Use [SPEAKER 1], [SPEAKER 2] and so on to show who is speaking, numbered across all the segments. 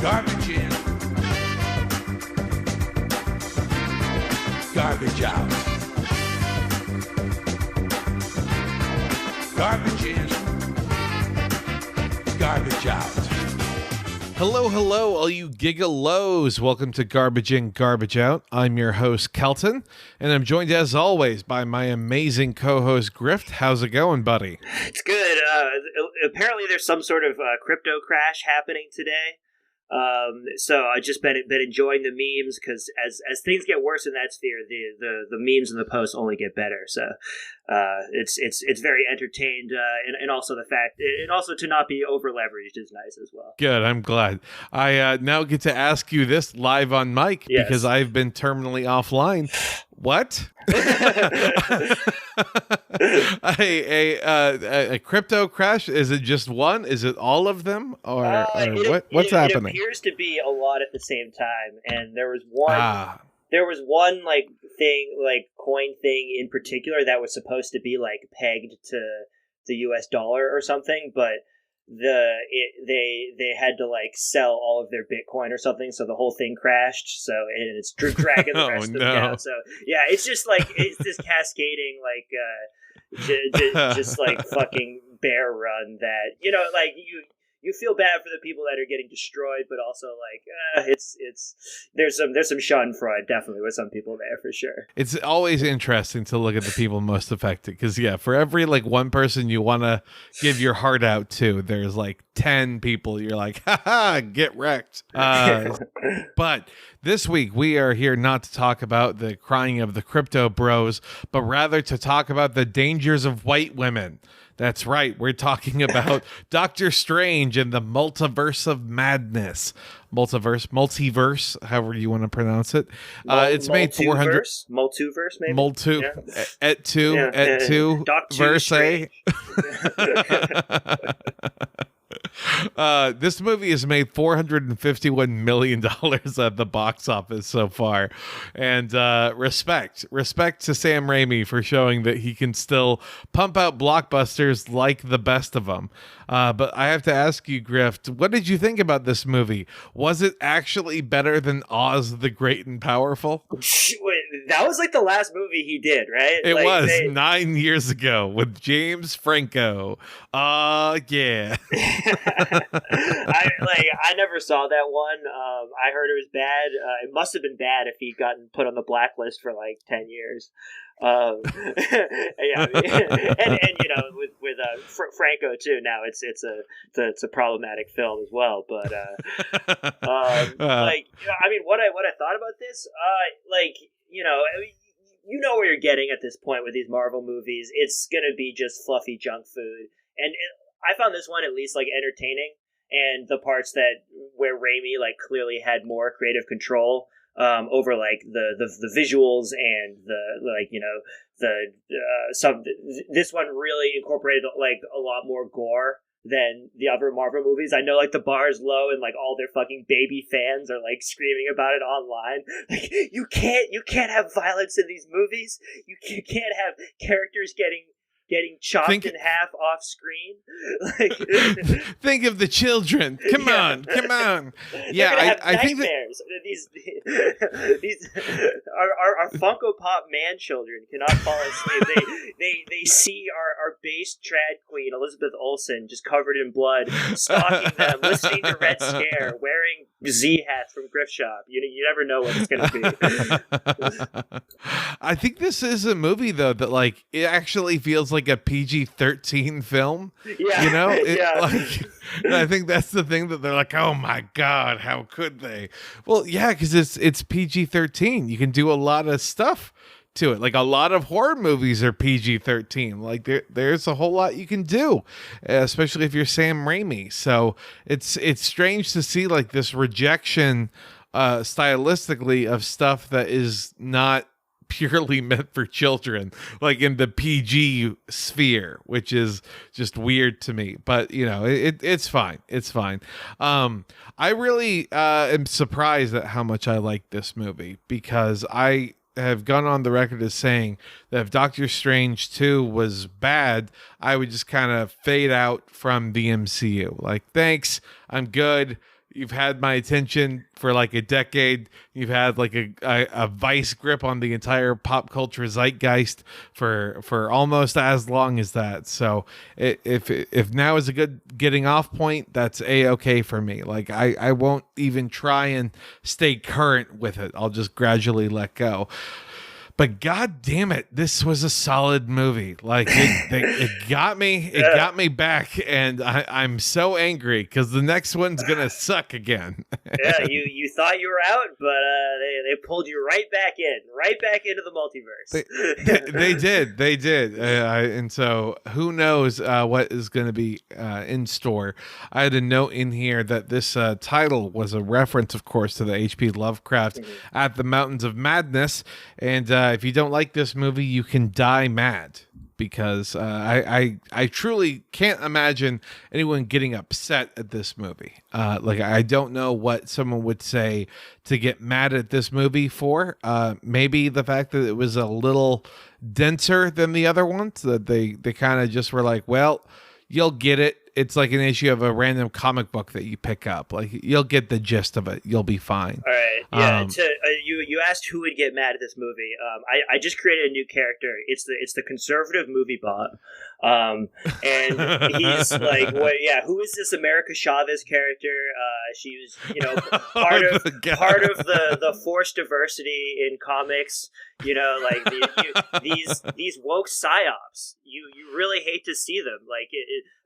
[SPEAKER 1] Garbage in. Garbage out. Garbage in. Garbage out.
[SPEAKER 2] Hello, hello, all you gigalos. Welcome to Garbage In, Garbage Out. I'm your host, Kelton, and I'm joined, as always, by my amazing co-host, Grift. How's it going, buddy?
[SPEAKER 3] It's good. Apparently there's some sort of crypto crash happening today. So I've just been enjoying the memes, because as things get worse in that sphere, the memes and the posts only get better. So it's very entertained, and also the fact, and also to not be over leveraged is nice as well.
[SPEAKER 2] Good, I'm glad. I now get to ask you this live on mic,
[SPEAKER 3] Yes.
[SPEAKER 2] because I've been terminally offline. What? a crypto crash? Is it just one? Is it all of them? Or what's happening?
[SPEAKER 3] It appears to be a lot at the same time, and there was one. There was one coin thing in particular that was supposed to be pegged to the US dollar or something, but they had to sell all of their Bitcoin or something, so the whole thing crashed. So and it's dragging the rest of them down. So yeah, it's just it's this cascading just fucking bear run that you feel bad for the people that are getting destroyed, but also there's some Schadenfreude definitely with some people there for sure.
[SPEAKER 2] It's always interesting to look at the people most affected, because for every one person you want to give your heart out to, there's 10 people you're haha, get wrecked. But this week we are here not to talk about the crying of the crypto bros, but rather to talk about the dangers of white women. That's right. We're talking about Doctor Strange and the Multiverse of Madness. Multiverse, however you want to pronounce it. It's made 400.
[SPEAKER 3] Multiverse, maybe.
[SPEAKER 2] Et tu, verse. This movie has made $451 million at the box office so far, and respect to Sam Raimi for showing that he can still pump out blockbusters like the best of them. But I have to ask you, Grift, what did you think about this movie? Was it actually better than Oz the Great and Powerful?
[SPEAKER 3] That was the last movie he did, right?
[SPEAKER 2] It was 9 years ago with James Franco. Yeah.
[SPEAKER 3] I never saw that one. I heard it was bad. It must have been bad if he'd gotten put on the blacklist for 10 years. Yeah, and with Franco too. Now it's a problematic film as well. But what I thought about this, where you're getting at this point with these Marvel movies. It's gonna be just fluffy junk food, and I found this one at least entertaining, and the parts where Raimi clearly had more creative control over the visuals and this one really incorporated a lot more gore than the other Marvel movies. I know the bar is low and all their fucking baby fans are screaming about it online. You can't have violence in these movies. You can't have characters getting chopped in half off screen.
[SPEAKER 2] Think of the children. Come on. Yeah, I think that
[SPEAKER 3] these our Funko Pop man children cannot fall asleep. They see our base trad queen Elizabeth Olsen just covered in blood, stalking them, listening to Red Scare, wearing Z hats from Grift Shop. You never know what it's going to be.
[SPEAKER 2] I think this is a movie though that it actually feels like a PG-13 film.
[SPEAKER 3] Yeah.
[SPEAKER 2] I think that's the thing that they're oh my God, how could they? Well, yeah, because it's PG-13. You can do a lot of stuff to it. A lot of horror movies are PG-13. There's a whole lot you can do, especially if you're Sam Raimi. So it's strange to see this rejection stylistically of stuff that is not purely meant for children, in the PG sphere, which is just weird to me. But it's fine. It's fine. I really am surprised at how much I like this movie, because I have gone on the record as saying that if Doctor Strange 2 was bad, I would just kind of fade out from the MCU. Thanks, I'm good. You've had my attention for like a decade. You've had like a vice grip on the entire pop culture zeitgeist for almost as long as that. So if now is a good getting off point, that's a-okay for me. Like I won't even try and stay current with it. I'll just gradually let go. But god damn it, this was a solid movie. Like it got me, got me back, and I'm so angry because the next one's gonna suck again.
[SPEAKER 3] Yeah, you thought you were out, but they pulled you right back into the multiverse.
[SPEAKER 2] They did, and so who knows what is going to be in store. I had a note in here that this title was a reference, of course, to the H.P. Lovecraft At the Mountains of Madness, and if you don't like this movie, you can die mad. Because I truly can't imagine anyone getting upset at this movie. Like I don't know what someone would say to get mad at this movie for. Maybe the fact that it was a little denser than the other ones. That they kind of just were like, well, you'll get it. It's like an issue of a random comic book that you pick up. Like you'll get the gist of it. You'll be fine.
[SPEAKER 3] All right. Yeah. You asked who would get mad at this movie. I just created a new character. It's the conservative movie bot. And he's like, what? Yeah. Who is this America Chavez character? She was, part of the forced diversity in comics. Like these woke psyops. You really hate to see them. Like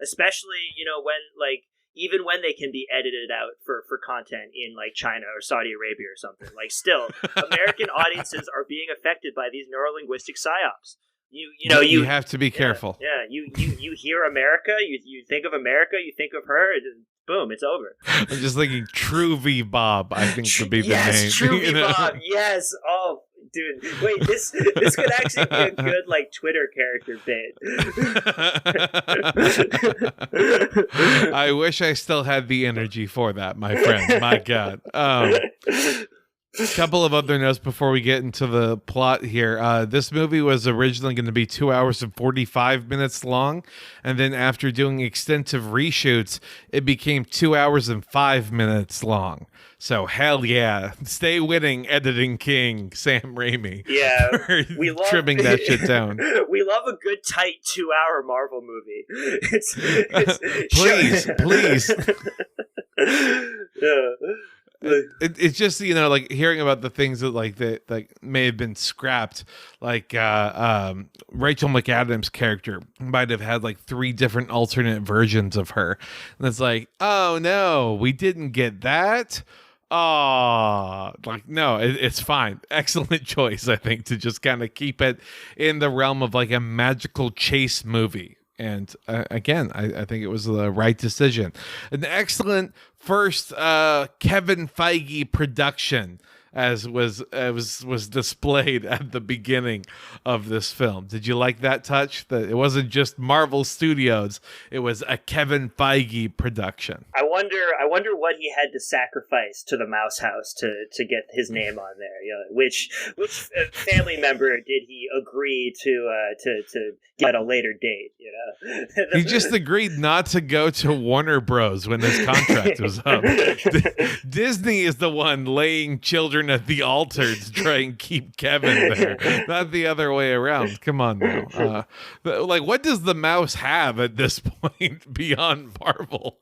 [SPEAKER 3] especially when even when they can be edited out for content in like China or Saudi Arabia or something, like still American audiences are being affected by these neurolinguistic psyops. You
[SPEAKER 2] have to be careful.
[SPEAKER 3] Yeah, you hear America, you think of America, you think of her, and boom, it's over.
[SPEAKER 2] I'm just thinking True V Bob, I think would be the name.
[SPEAKER 3] Yes, True V Bob. Yes. Oh, dude, wait, this could actually be a good like Twitter character bit.
[SPEAKER 2] I wish I still had the energy for that, my friend. My God. A couple of other notes before we get into the plot here. This movie was originally going to be 2 hours and 45 minutes long, and then after doing extensive reshoots, it became 2 hours and 5 minutes long. So hell yeah, stay winning, editing king Sam Raimi.
[SPEAKER 3] Yeah,
[SPEAKER 2] we love trimming that shit down.
[SPEAKER 3] We love a good tight 2 hour Marvel movie.
[SPEAKER 2] Please.
[SPEAKER 3] Yeah.
[SPEAKER 2] It's just like hearing about the things that that may have been scrapped, like Rachel McAdams' character might have had like 3 different alternate versions of her, and it's like, oh no, we didn't get that. Oh, like no, it's fine. Excellent choice, I think, to just kind of keep it in the realm of like a magical chase movie. And again, I think it was the right decision. An excellent first Kevin Feige production, as was displayed at the beginning of this film. Did you like that touch? That it wasn't just Marvel Studios; it was a Kevin Feige production.
[SPEAKER 3] I wonder what he had to sacrifice to the Mouse House to get his name on there. Which family member did he agree to get at a later date?
[SPEAKER 2] He just agreed not to go to Warner Bros. When his contract was up. Disney is the one laying children at the altar to try and keep Kevin there, not the other way around. Come on now. Like, what does the mouse have at this point beyond Marvel?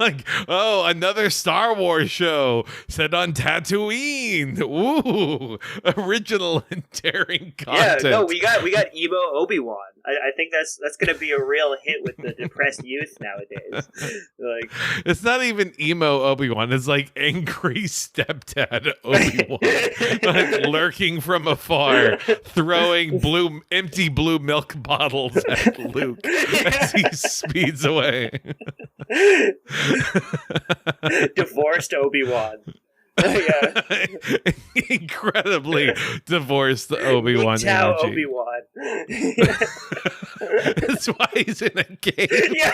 [SPEAKER 2] Like, oh, another Star Wars show set on Tatooine. Ooh, original and daring content.
[SPEAKER 3] Yeah, no, we got emo Obi-Wan. I think that's going to be a real hit with the depressed youth nowadays. Like,
[SPEAKER 2] it's not even emo Obi-Wan. It's like angry stepdad Obi-Wan, like lurking from afar, throwing empty blue milk bottles at Luke as he speeds away.
[SPEAKER 3] Divorced Obi-Wan. Yeah.
[SPEAKER 2] Incredibly divorced Obi-Wan energy.
[SPEAKER 3] Obi-Wan.
[SPEAKER 2] That's why he's in a cage.
[SPEAKER 3] Yeah.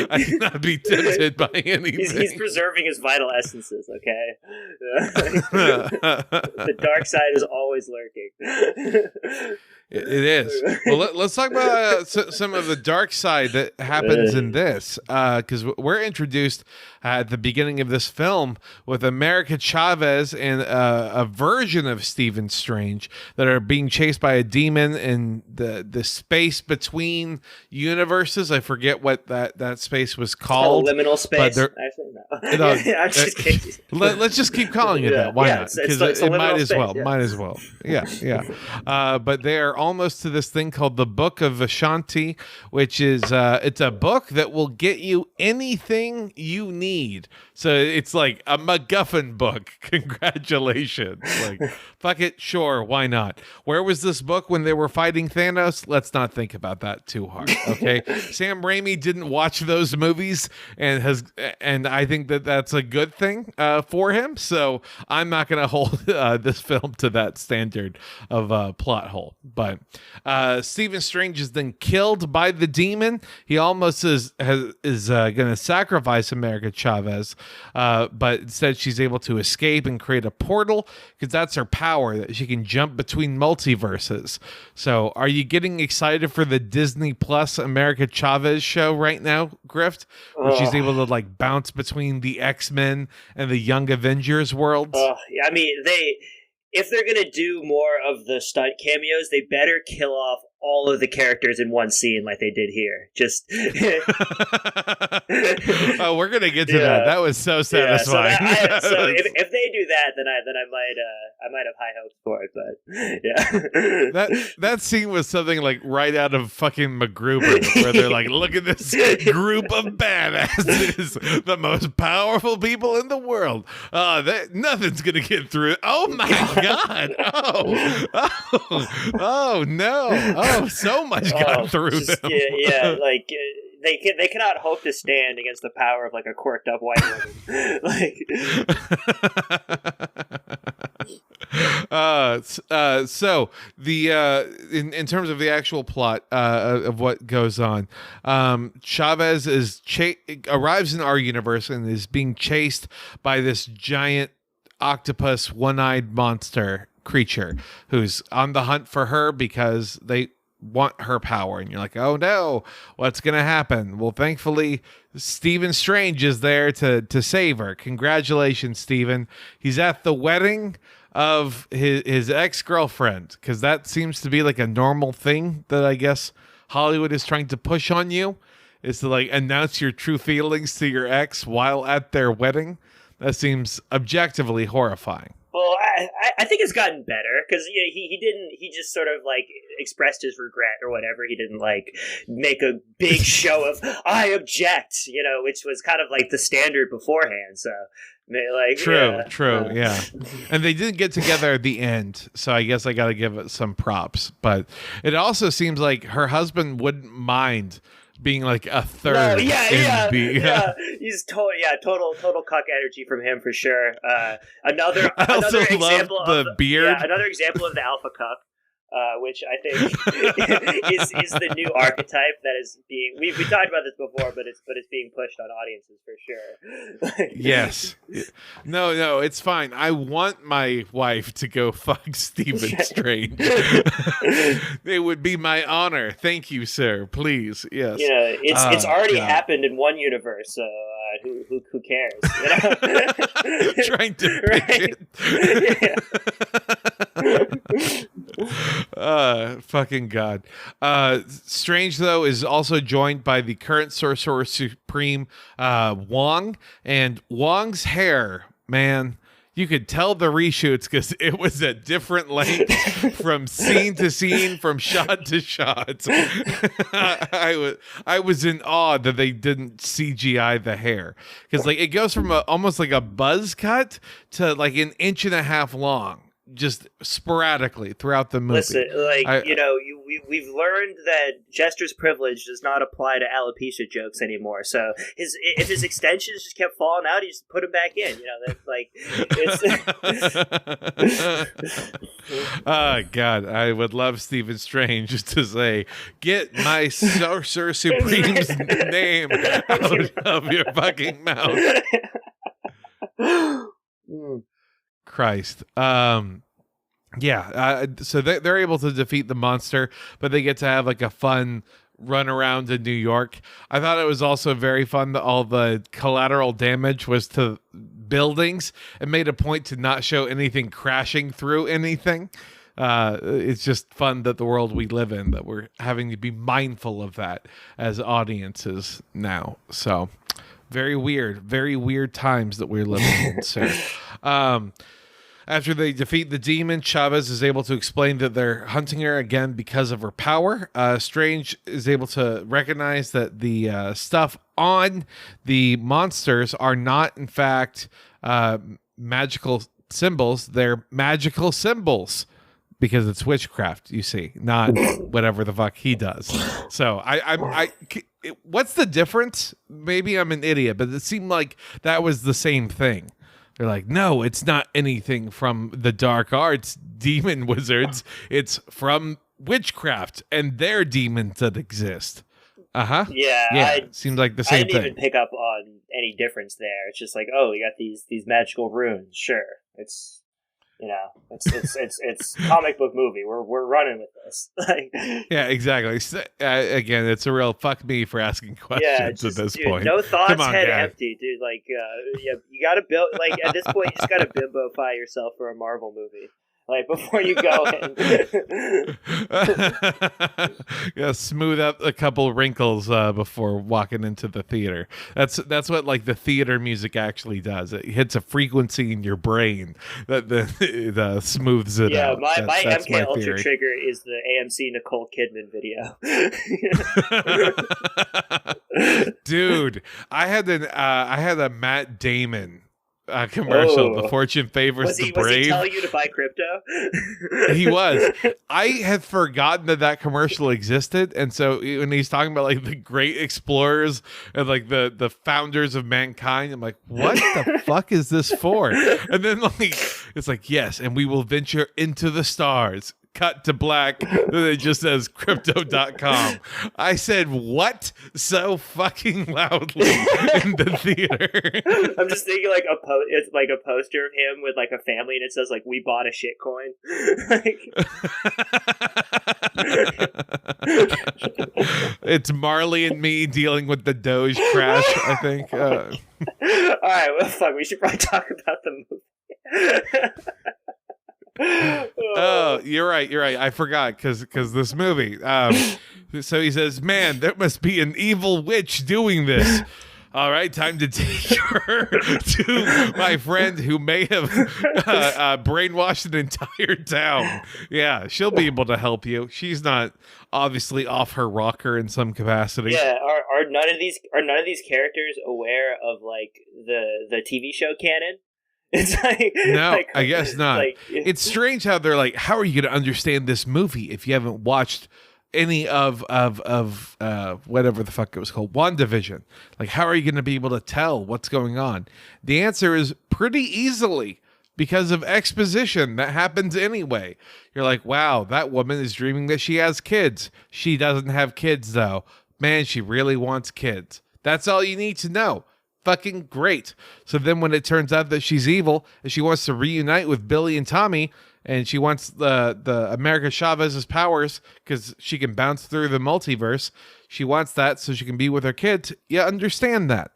[SPEAKER 2] I cannot be tempted by anything.
[SPEAKER 3] He's preserving his vital essences, okay? The dark side is always lurking.
[SPEAKER 2] It is. Well, let's talk about some of the dark side that happens in this, because we're introduced at the beginning of this film with America Chavez and a version of Stephen Strange that are being chased by a demon in the space between universes. I forget what that space was called.
[SPEAKER 3] Liminal space. Actually, no. I'm just kidding.
[SPEAKER 2] Let's just keep calling it that. Why not? Because it might as well.
[SPEAKER 3] Yeah.
[SPEAKER 2] Might as well. Yeah. But they are almost to this thing called the Book of Ashanti, which is it's a book that will get you anything you need. So it's like a MacGuffin book. Congratulations. Like, fuck it. Sure. Why not? Where was this book when they were fighting Thanos? Let's not think about that too hard. Okay. Sam Raimi didn't watch those movies and I think that's a good thing for him. So I'm not going to hold this film to that standard of plot hole. But Stephen Strange is then killed by the demon. He almost is going to sacrifice America Chavez, but instead she's able to escape and create a portal because that's her power, that she can jump between multiverses. So are you getting excited for the Disney Plus America Chavez show right now, Grift, where she's able to like bounce between the X-Men and the Young Avengers worlds?
[SPEAKER 3] I mean, if they're going to do more of the stunt cameos, they better kill off all of the characters in one scene like they did here. Just
[SPEAKER 2] oh, we're going to get to that. That was so satisfying.
[SPEAKER 3] So if they do that, then I might have high hopes for it. But yeah,
[SPEAKER 2] that scene was something like right out of fucking MacGruber, where they're like, "Look at this group of badasses, the most powerful people in the world. Nothing's gonna get through it. Oh my god! Oh no! Oh, so much got through them.
[SPEAKER 3] Yeah, like they cannot hope to stand against the power of like a quirked up white woman.
[SPEAKER 2] So the in terms of the actual plot of what goes on, Chavez arrives in our universe and is being chased by this giant octopus one-eyed monster creature who's on the hunt for her because they want her power. And you're like, oh no, what's gonna happen? Well, thankfully Stephen Strange is there to save her. Congratulations, Stephen. He's at the wedding of his ex-girlfriend, because that seems to be like a normal thing that I guess Hollywood is trying to push on you, is to like announce your true feelings to your ex while at their wedding. That seems objectively horrifying.
[SPEAKER 3] Well, I think it's gotten better because he just sort of like expressed his regret or whatever. He didn't like make a big show of I object, which was kind of like the standard beforehand. So like
[SPEAKER 2] true, yeah. And they did get together at the end, so I guess I got to give it some props. But it also seems like her husband wouldn't mind being like a third.
[SPEAKER 3] He's total cuck energy from him for sure. Another example
[SPEAKER 2] of the beard.
[SPEAKER 3] Another example of the alpha cuck, which I think is the new archetype that is being. We talked about this before, but it's being pushed on audiences for sure.
[SPEAKER 2] Yes. No, it's fine. I want my wife to go fuck Stephen Strange. It would be my honor. Thank you, sir. Please, yes.
[SPEAKER 3] It's already happened in one universe. So who cares?
[SPEAKER 2] Trying to pick it. Fucking God. Strange, though, is also joined by the current Sorcerer Supreme, Wong. And Wong's hair, man, you could tell the reshoots because it was at different lengths from scene to scene, from shot to shot. I was in awe that they didn't CGI the hair, because like it goes from almost like a buzz cut to like an inch and a half long, just sporadically throughout the movie.
[SPEAKER 3] Listen, we've learned that Jester's privilege does not apply to alopecia jokes anymore. So if his extensions just kept falling out, he just put them back in. That's like it's.
[SPEAKER 2] Oh God, I would love Stephen Strange to say, "Get my Sorcerer Supreme's name out of your fucking mouth." Christ. Yeah, so they're able to defeat the monster, but they get to have like a fun run around in New York. I thought it was also very fun that all the collateral damage was to buildings, and made a point to not show anything crashing through anything. It's just fun that the world we live in, that we're having to be mindful of that as audiences now. So very weird times that we're living in, sir. After they defeat the demon, Chavez is able to explain that they're hunting her again because of her power. Strange is able to recognize that the stuff on the monsters are not, in fact, magical symbols. They're magical symbols because it's witchcraft, you see, not whatever the fuck he does. So what's the difference? Maybe I'm an idiot, but it seemed like that was the same thing. They're like, no, it's not anything from the dark arts demon wizards. It's from witchcraft and their demons that exist. Uh-huh.
[SPEAKER 3] Yeah.
[SPEAKER 2] Seems like the same thing.
[SPEAKER 3] I didn't even pick up on any difference there. It's just like, oh, we got these magical runes. Sure. It's it's comic book movie. We're running with this.
[SPEAKER 2] Yeah, exactly. Again, it's a real fuck me for asking questions at this point.
[SPEAKER 3] No thoughts, head empty, dude. Like, you gotta build. Like at this point, you just gotta bimbofy yourself for a Marvel movie. Like before you go in.
[SPEAKER 2] Yeah, smooth out a couple wrinkles before walking into the theater. That's what like the theater music actually does. It hits a frequency in your brain that smooths it out.
[SPEAKER 3] Yeah, my MK Ultra trigger is the AMC Nicole Kidman video.
[SPEAKER 2] Dude, I had a Matt Damon commercial. The fortune favors the brave. Was he
[SPEAKER 3] telling you to buy crypto?
[SPEAKER 2] He was. I had forgotten that commercial existed, and so when he's talking about like the great explorers and like the founders of mankind, I'm like, what the fuck is this for? And then like it's like, yes, and we will venture into the stars. Cut to black, and it just says crypto.com. I said, what? So fucking loudly in the theater.
[SPEAKER 3] I'm just thinking like it's like a poster of him with like a family, and it says like, we bought a shit coin.
[SPEAKER 2] It's Marley and me dealing with the Doge crash, I think. All
[SPEAKER 3] right, well, fuck, we should probably talk about the movie.
[SPEAKER 2] Oh, you're right. I forgot because this movie. So he says, "Man, there must be an evil witch doing this." All right, time to take her to my friend who may have brainwashed an entire town. Yeah, she'll be able to help you. She's not obviously off her rocker in some capacity.
[SPEAKER 3] Yeah, are none of these characters aware of like the TV show canon? It's like,
[SPEAKER 2] no, like, I guess not. Like, it's strange how they're like, how are you going to understand this movie if you haven't watched any of whatever the fuck it was called, WandaVision? Like, how are you going to be able to tell what's going on? The answer is pretty easily because of exposition that happens anyway. You're like, wow, that woman is dreaming that she has kids. She doesn't have kids though. Man, she really wants kids. That's all you need to know. Fucking great. So then when it turns out that she's evil and she wants to reunite with Billy and Tommy, and she wants the America Chavez's powers because she can bounce through the multiverse, she wants that so she can be with her kids. You understand that.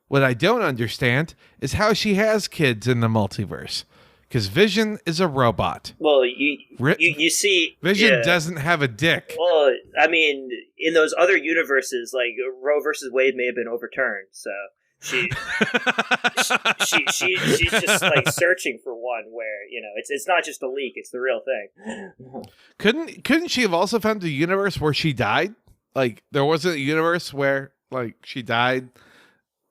[SPEAKER 2] What I don't understand is how she has kids in the multiverse, because Vision is a robot.
[SPEAKER 3] Well, you see,
[SPEAKER 2] Vision doesn't have a dick.
[SPEAKER 3] Well, I mean, in those other universes, like Roe versus Wade may have been overturned, so she's just like searching for one where, you know, it's not just a leak, it's the real thing.
[SPEAKER 2] Couldn't she have also found a universe where she died? Like there wasn't a universe where like she died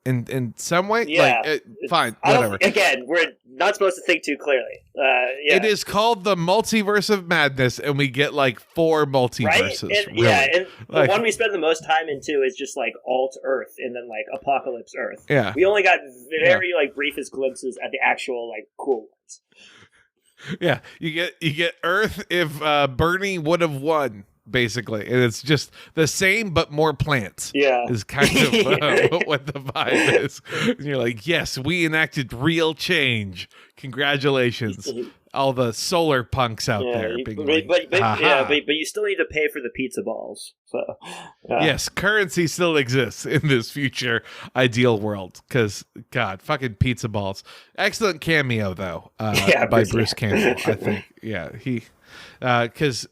[SPEAKER 2] in some way?
[SPEAKER 3] Yeah.
[SPEAKER 2] Like, fine, whatever.
[SPEAKER 3] Again, we're not supposed to think too clearly. Yeah.
[SPEAKER 2] It is called the Multiverse of Madness, and we get like 4 multiverses.
[SPEAKER 3] Right?
[SPEAKER 2] Really.
[SPEAKER 3] Yeah, and like, the one we spend the most time into is just like Alt Earth and then like Apocalypse Earth.
[SPEAKER 2] Yeah.
[SPEAKER 3] We only got very like briefest glimpses at the actual like cool ones.
[SPEAKER 2] Yeah, you get Earth if Bernie would have won. Basically, and it's just the same but more plants.
[SPEAKER 3] Yeah,
[SPEAKER 2] is kind of what the vibe is. And you're like, yes, we enacted real change. Congratulations. all the solar punks out there being
[SPEAKER 3] but you still need to pay for the pizza balls. So
[SPEAKER 2] yes, currency still exists in this future ideal world because God, fucking pizza balls. Excellent cameo though, by Bruce Campbell. I think he. Because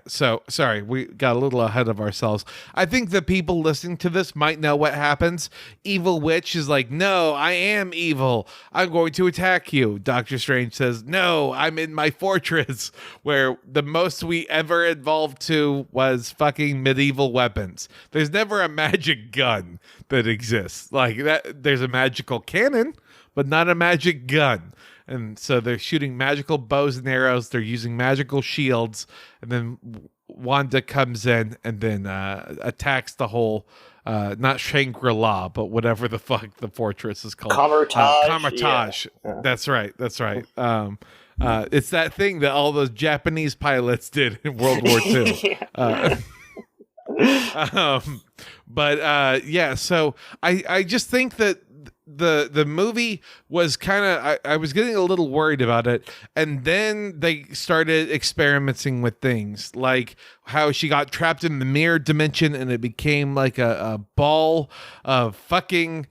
[SPEAKER 2] so sorry, we got a little ahead of ourselves. I think the people listening to this might know what happens. Evil Witch is like, no, I am evil. I'm going to attack you. Doctor Strange says, no, I'm in my fortress, where the most we ever evolved to was fucking medieval weapons. There's never a magic gun that exists like that. There's a magical cannon, but not a magic gun. And so they're shooting magical bows and arrows. They're using magical shields. And then Wanda comes in and then attacks the whole, not Shangri-La, but whatever the fuck the fortress is called.
[SPEAKER 3] Kamertage.
[SPEAKER 2] Yeah. That's right. It's that thing that all those Japanese pilots did in World War II. So I just think that the movie was kind of I was getting a little worried about it, and then they started experimenting with things like how she got trapped in the mirror dimension and it became like a ball of fucking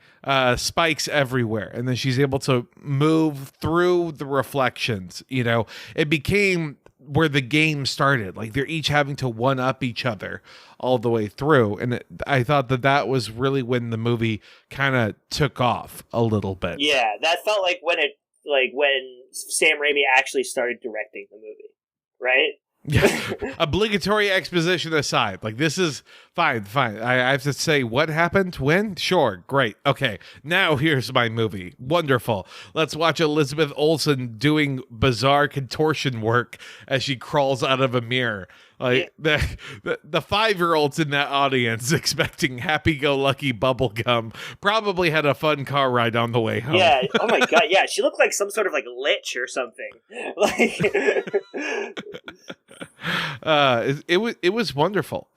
[SPEAKER 2] spikes everywhere, and then she's able to move through the reflections. It became where the game started. Like they're each having to one up each other all the way through. And I thought that was really when the movie kind of took off a little bit.
[SPEAKER 3] Yeah, that felt like when Sam Raimi actually started directing the movie, right?
[SPEAKER 2] Yeah. Obligatory exposition aside, like this is fine. I have to say what happened when? Sure, great. Okay, now here's my movie. Wonderful. Let's watch Elizabeth Olsen doing bizarre contortion work as she crawls out of a mirror. Like the 5-year-olds in that audience expecting happy-go-lucky bubblegum probably had a fun car ride on the way home.
[SPEAKER 3] Yeah. Oh my god. Yeah, she looked like some sort of like lich or something. Like
[SPEAKER 2] it was wonderful.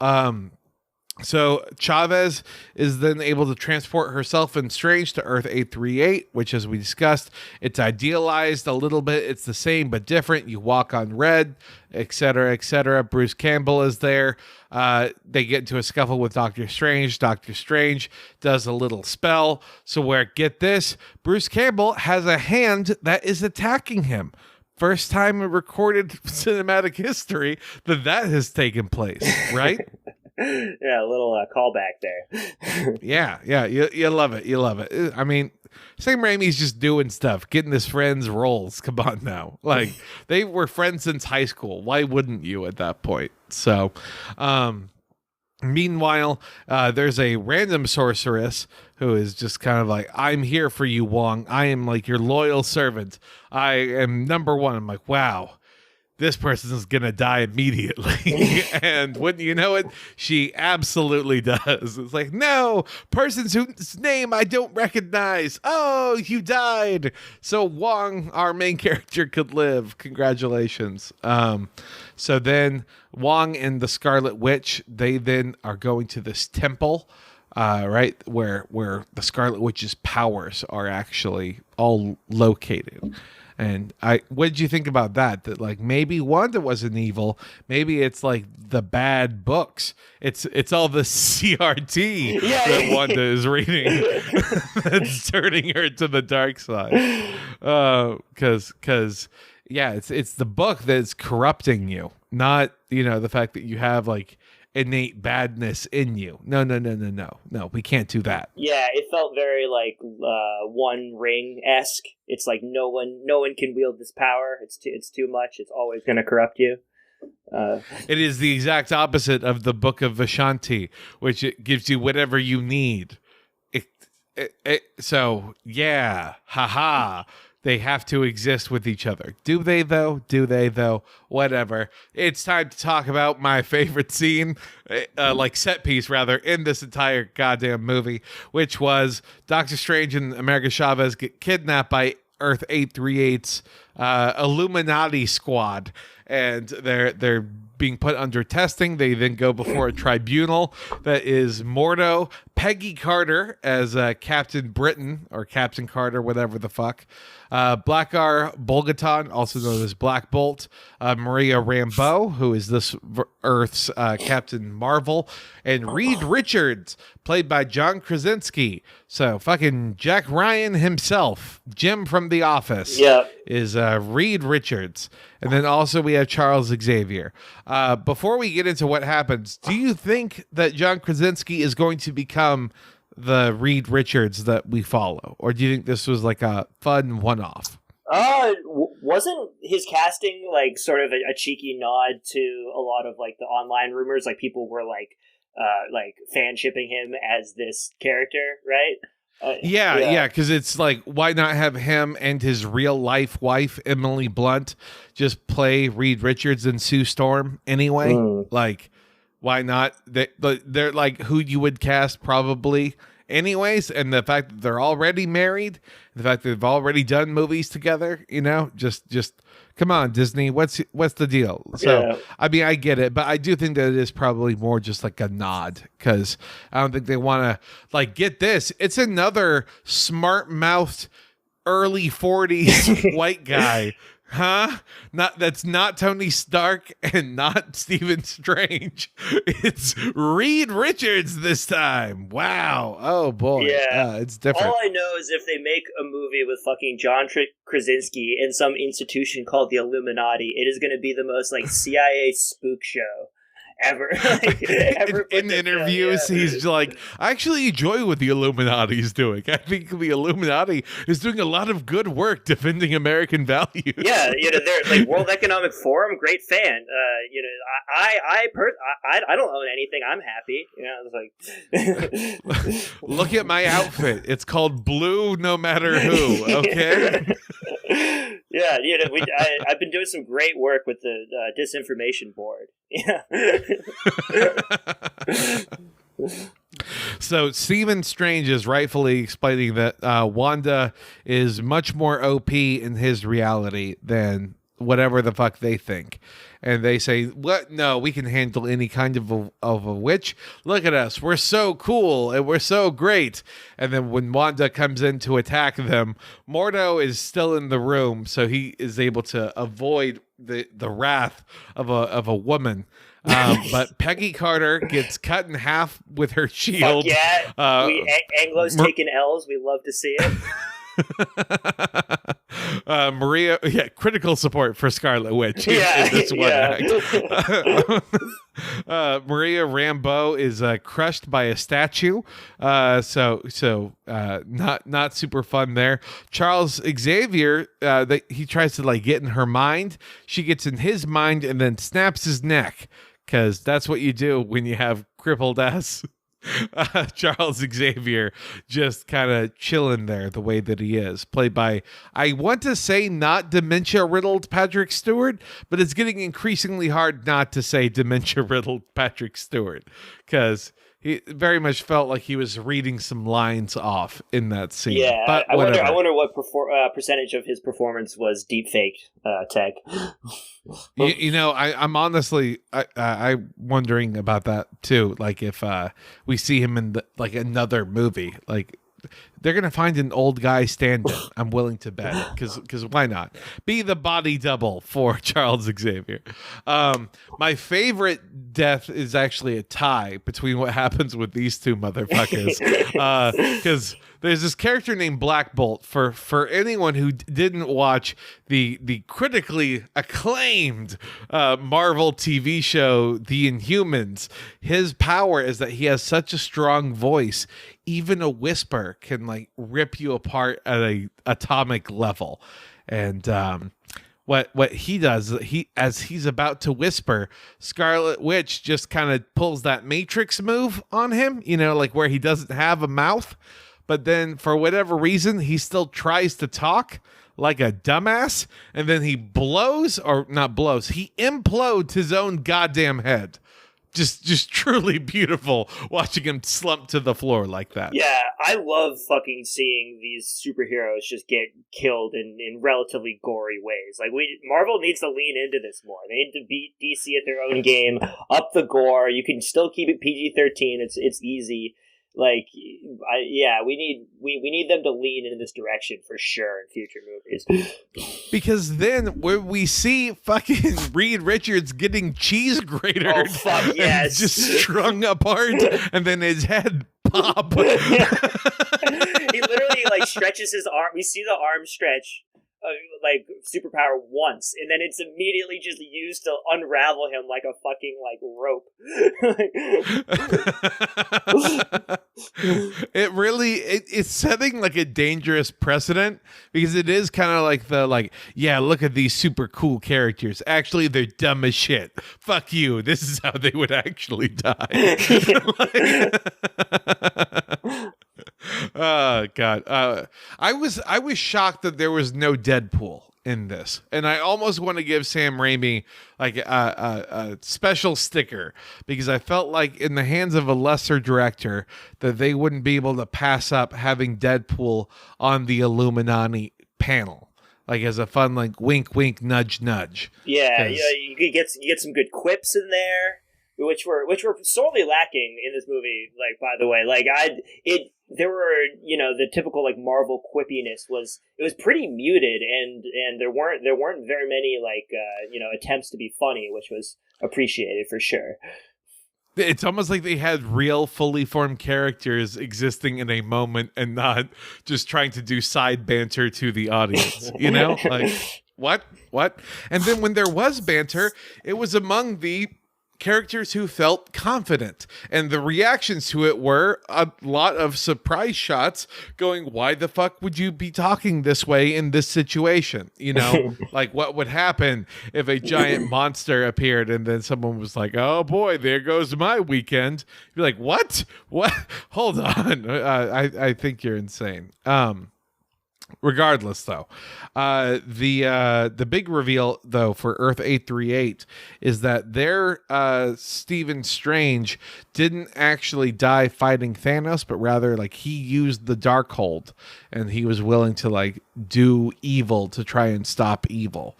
[SPEAKER 2] So Chavez is then able to transport herself and Strange to Earth 838, which, as we discussed, it's idealized a little bit. It's the same but different. You walk on red, etc., etc. Bruce Campbell is there. They get into a scuffle with Doctor Strange. Doctor Strange does a little spell. So get this, Bruce Campbell has a hand that is attacking him. First time in recorded cinematic history that has taken place, right?
[SPEAKER 3] Yeah, a little callback there.
[SPEAKER 2] Yeah, you love it. You love it. I mean, Sam Raimi's just doing stuff, getting his friends roles. Come on now. Like, they were friends since high school. Why wouldn't you at that point? So, meanwhile, there's a random sorceress who is just kind of like, I'm here for you, Wong. I am like your loyal servant. I am number one. I'm like, wow. This person is going to die immediately. And wouldn't you know it, she absolutely does. It's like, no, person's whose name I don't recognize. Oh, you died. So Wong, our main character, could live. Congratulations. So then Wong and the Scarlet Witch, they then are going to this temple, right, where the Scarlet Witch's powers are actually all located. And what did you think about that? That like maybe Wanda wasn't evil. Maybe it's like the bad books. It's all the CRT that Wanda is reading that's turning her to the dark side. Because it's the book that's corrupting you, not the fact that you have like innate badness in you. No, we can't do that.
[SPEAKER 3] Yeah, it felt very like One Ring-esque. It's like no one can wield this power. It's too much. It's always going to corrupt you.
[SPEAKER 2] It is the exact opposite of the Book of Vishanti, which it gives you whatever you need. So yeah, haha. They have to exist with each other. Do they, though? Whatever. It's time to talk about my favorite scene, like set piece, rather, in this entire goddamn movie, which was Doctor Strange and America Chavez get kidnapped by Earth 838's Illuminati squad. And they're being put under testing. They then go before a tribunal that is Mordo, Peggy Carter as Captain Britain or Captain Carter, whatever the fuck. Blackar Bolgaton, also known as Black Bolt, Maria Rambeau, who is this Earth's Captain Marvel, and Reed Richards, played by John Krasinski. So fucking Jack Ryan himself, Jim from The Office, is Reed Richards. And then also we have Charles Xavier. Before we get into what happens, do you think that John Krasinski is going to become the Reed Richards that we follow, or do you think this was like a fun one-off?
[SPEAKER 3] Wasn't his casting like sort of a cheeky nod to a lot of like the online rumors? Like people were like fan shipping him as this character, right?
[SPEAKER 2] Yeah, because it's like, why not have him and his real life wife Emily Blunt just play Reed Richards and Sue Storm anyway? Like, why not? They're like who you would cast probably anyways, and the fact that they're already married, the fact that they've already done movies together, just come on, Disney, what's the deal? So I mean, I get it, but I do think that it is probably more just like a nod, because I don't think they want to like get this. It's another smart-mouthed early 40s white guy. That's not Tony Stark and not Stephen Strange. It's Reed Richards this time. Wow. Oh boy.
[SPEAKER 3] Yeah.
[SPEAKER 2] It's different.
[SPEAKER 3] All I know is if they make a movie with fucking John Krasinski in some institution called the Illuminati, it is going to be the most like CIA spook show ever.
[SPEAKER 2] In interviews, he's like, I actually enjoy what the Illuminati is doing. I think the Illuminati is doing a lot of good work defending American values.
[SPEAKER 3] Yeah, they're like World Economic Forum, great fan. I don't own anything. I'm happy. It's
[SPEAKER 2] like, look at my outfit. It's called Blue No Matter Who. Okay.
[SPEAKER 3] Yeah, I've been doing some great work with the disinformation board. Yeah.
[SPEAKER 2] So Stephen Strange is rightfully explaining that Wanda is much more OP in his reality than whatever the fuck they think. And they say, what? No, we can handle any kind of a witch. Look at us. We're so cool and we're so great. And then when Wanda comes in to attack them, Mordo is still in the room, so he is able to avoid the wrath of a woman. But Peggy Carter gets cut in half with her shield.
[SPEAKER 3] Fuck yeah. Anglo's taking L's. We love to see it.
[SPEAKER 2] Maria, critical support for Scarlet Witch in this one act. Maria Rambeau is crushed by a statue, so not super fun there. Charles Xavier, he tries to like get in her mind. She gets in his mind and then snaps his neck, because that's what you do when you have crippled ass. Charles Xavier just kind of chilling there the way that he is, played by, I want to say not dementia riddled Patrick Stewart, but it's getting increasingly hard not to say dementia riddled Patrick Stewart, because he very much felt like he was reading some lines off in that scene.
[SPEAKER 3] Yeah,
[SPEAKER 2] but
[SPEAKER 3] I wonder what percentage of his performance was deep fake tech.
[SPEAKER 2] I'm honestly I'm wondering about that too. Like if we see him in another movie, like they're gonna find an old guy stand-in. I'm willing to bet, because why not be the body double for Charles Xavier? My favorite death is actually a tie between what happens with these two motherfuckers, because there's this character named Black Bolt. For anyone who didn't watch the critically acclaimed Marvel TV show The Inhumans, his power is that he has such a strong voice, even a whisper can like rip you apart at a atomic level. And what he does, as he's about to whisper, Scarlet Witch just kind of pulls that Matrix move on him, like where he doesn't have a mouth, but then for whatever reason he still tries to talk like a dumbass, and then he implodes his own goddamn head. just truly beautiful watching him slump to the floor like that.
[SPEAKER 3] Yeah, I love fucking seeing these superheroes just get killed in relatively gory ways. Like, Marvel needs to lean into this more. They need to beat DC at their own game, up the gore. You can still keep it PG-13. It's easy. Like, we need them to lean in this direction for sure in future movies.
[SPEAKER 2] Because then when we see fucking Reed Richards getting cheese grated,
[SPEAKER 3] oh fuck yes,
[SPEAKER 2] just strung apart, and then his head pop.
[SPEAKER 3] He literally like stretches his arm. We see the arm stretch. Like superpower once, and then it's immediately just used to unravel him like a fucking like rope.
[SPEAKER 2] It's setting like a dangerous precedent, because it is kind of like look at these super cool characters. Actually, they're dumb as shit. Fuck you. This is how they would actually die. Oh God! I was shocked that there was no Deadpool in this, and I almost want to give Sam Raimi like a special sticker, because I felt like in the hands of a lesser director that they wouldn't be able to pass up having Deadpool on the Illuminati panel, like as a fun like wink wink nudge nudge.
[SPEAKER 3] Yeah, you get some good quips in there, which were sorely lacking in this movie. Like, by the way, like there were, the typical like Marvel quippiness was pretty muted, and there weren't very many like attempts to be funny, which was appreciated for sure.
[SPEAKER 2] It's almost like they had real fully formed characters existing in a moment and not just trying to do side banter to the audience, like what? And then when there was banter, it was among the characters who felt confident, and the reactions to it were a lot of surprise shots going, why the fuck would you be talking this way in this situation? Like what would happen if a giant monster appeared and then someone was like, oh boy, there goes my weekend. You're like, what hold on. I think you're insane. Regardless, though, the big reveal though for Earth 838 is that their Stephen Strange didn't actually die fighting Thanos, but rather like he used the Darkhold, and he was willing to like do evil to try and stop evil,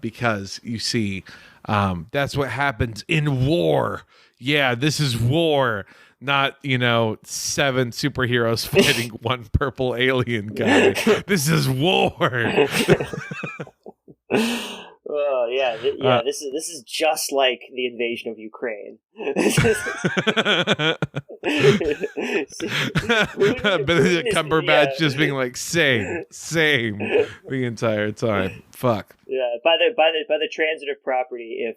[SPEAKER 2] because you see, that's what happens in war. Yeah, this is war. Not, 7 superheroes fighting one purple alien guy. This is war.
[SPEAKER 3] Oh yeah, this is just like the invasion of Ukraine.
[SPEAKER 2] Benedict Cumberbatch just being like same the entire time. Fuck.
[SPEAKER 3] Yeah, by the transitive property, if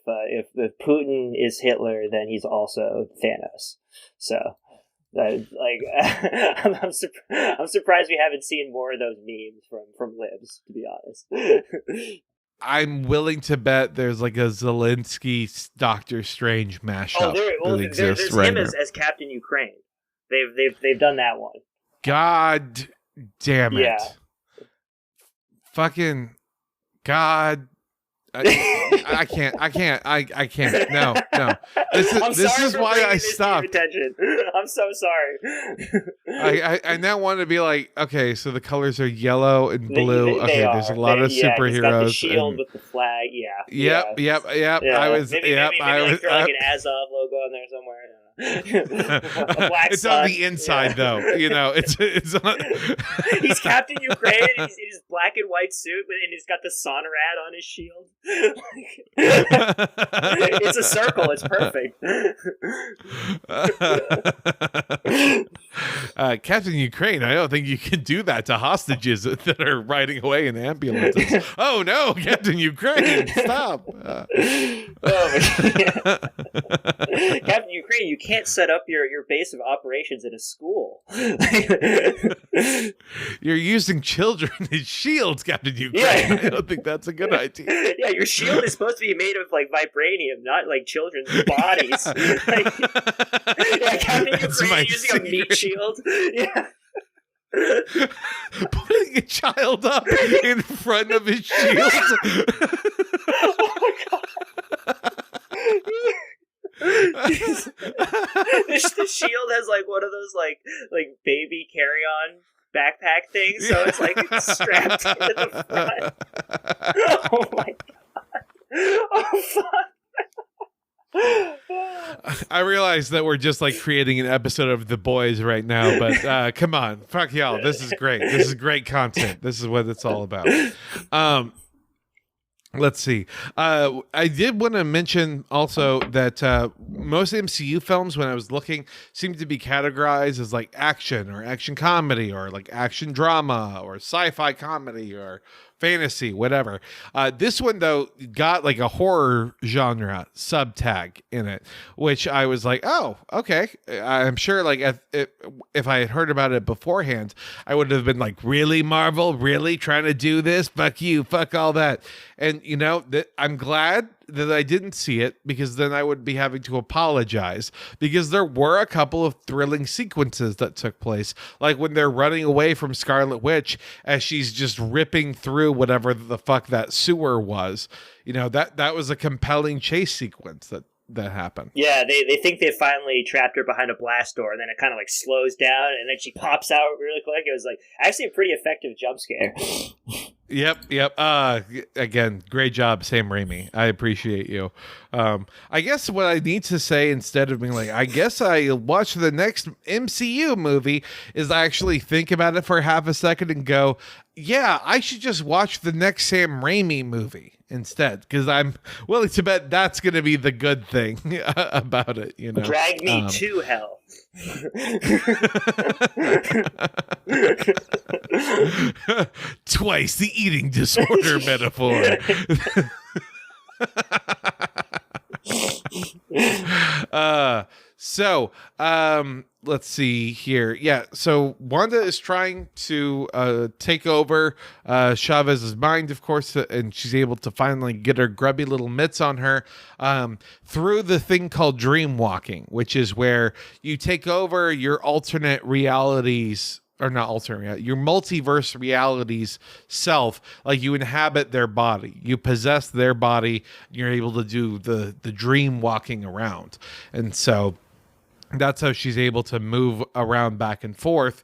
[SPEAKER 3] Putin is Hitler, then he's also Thanos. So, I'm surprised we haven't seen more of those memes from libs, to be honest.
[SPEAKER 2] I'm willing to bet there's like a Zelensky Doctor Strange mashup.
[SPEAKER 3] There's him as Captain Ukraine. They've done that one.
[SPEAKER 2] God damn it!
[SPEAKER 3] Yeah.
[SPEAKER 2] Fucking God. I can't. No. This is why I stopped.
[SPEAKER 3] I'm so sorry.
[SPEAKER 2] I now want to be like, okay, so the colors are yellow and blue. There's a lot of superheroes. He's got
[SPEAKER 3] the shield with the flag. Yeah.
[SPEAKER 2] Yep.
[SPEAKER 3] Yeah.
[SPEAKER 2] I was.
[SPEAKER 3] Maybe like an Azov logo in there somewhere. A black
[SPEAKER 2] it's
[SPEAKER 3] sun.
[SPEAKER 2] On the inside, though. It's on.
[SPEAKER 3] He's Captain Ukraine. And he's in his black and white suit, and he's got the Sonorad on his shield. It's a circle. It's perfect.
[SPEAKER 2] Captain Ukraine, I don't think you can do that to hostages that are riding away in ambulances. Oh no, Captain Ukraine, stop.
[SPEAKER 3] Captain Ukraine, you can't set up your base of operations in a school.
[SPEAKER 2] You're using children as shields, Captain Ukraine. Yeah. I don't think that's a good idea.
[SPEAKER 3] Yeah, your shield is supposed to be made of like vibranium, not like children's bodies. Captain Ukraine using a meat shield. Yeah.
[SPEAKER 2] Putting a child up in front of his shield.
[SPEAKER 3] Oh my god. The shield has like one of those like baby carry-on backpack things, so it's like it's strapped to the front. Oh my god! Oh fuck!
[SPEAKER 2] I realize that we're just like creating an episode of The Boys right now, but come on, fuck y'all. This is great. This is great content. This is what it's all about. Let's see. I did want to mention also that most MCU films, when I was looking, seem to be categorized as like action or action comedy or like action drama or sci-fi comedy or fantasy, whatever. This one, though, got like a horror genre subtag in it, which I was like, oh, okay. I'm sure like if I had heard about it beforehand, I would have been like, really, Marvel? Really trying to do this? Fuck you. Fuck all that. And, you know, I'm glad that I didn't see it, because then I would be having to apologize, because there were a couple of thrilling sequences that took place, like when they're running away from Scarlet Witch as she's just ripping through whatever the fuck that sewer was. You know, that was a compelling chase sequence that happened.
[SPEAKER 3] Yeah, they think they finally trapped her behind a blast door, and then it kind of like slows down, and then she pops out really quick. It was like actually a pretty effective jump scare.
[SPEAKER 2] Yep. Again, great job, Sam Raimi. I appreciate you. I guess what I need to say, instead of being like, I guess I watch the next MCU movie, is I actually think about it for half a second and go, yeah, I should just watch the next Sam Raimi movie instead, because I'm willing to bet that's going to be the good thing about it. You know,
[SPEAKER 3] drag me to hell.
[SPEAKER 2] Twice the eating disorder metaphor. Let's see here. Yeah, so Wanda is trying to take over Chavez's mind, of course, and she's able to finally get her grubby little mitts on her through the thing called dream walking, which is where you take over your alternate realities, or not alternate, your multiverse realities self. Like, you inhabit their body, you possess their body, you're able to do the dream walking around. And so that's how she's able to move around back and forth